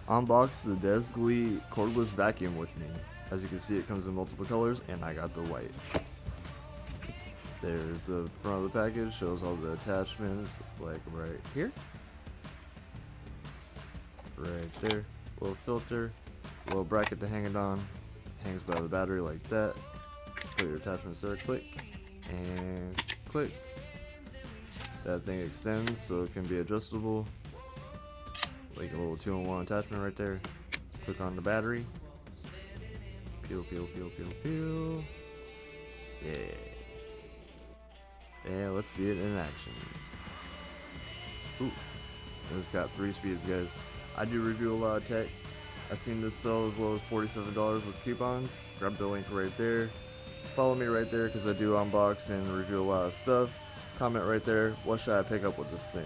Unbox the Desglee cordless vacuum with me. As you can see, it comes in multiple colors, and I got the white. There's the front of the package, shows all the attachments, like right here. Right there. Little filter, little bracket to hang it on. Hangs by the battery like that. Put your attachments there, click, and click. That thing extends so it can be adjustable. Like a little 2-in-1 attachment right there. Click on the battery. Peel, peel, peel, peel, peel. Yeah. Yeah, let's see it in action. Ooh. And it's got 3 speeds, guys. I do review a lot of tech. I've seen this sell as low as $47 with coupons. Grab the link right there. Follow me right there because I do unbox and review a lot of stuff. Comment right there, what should I pick up with this thing?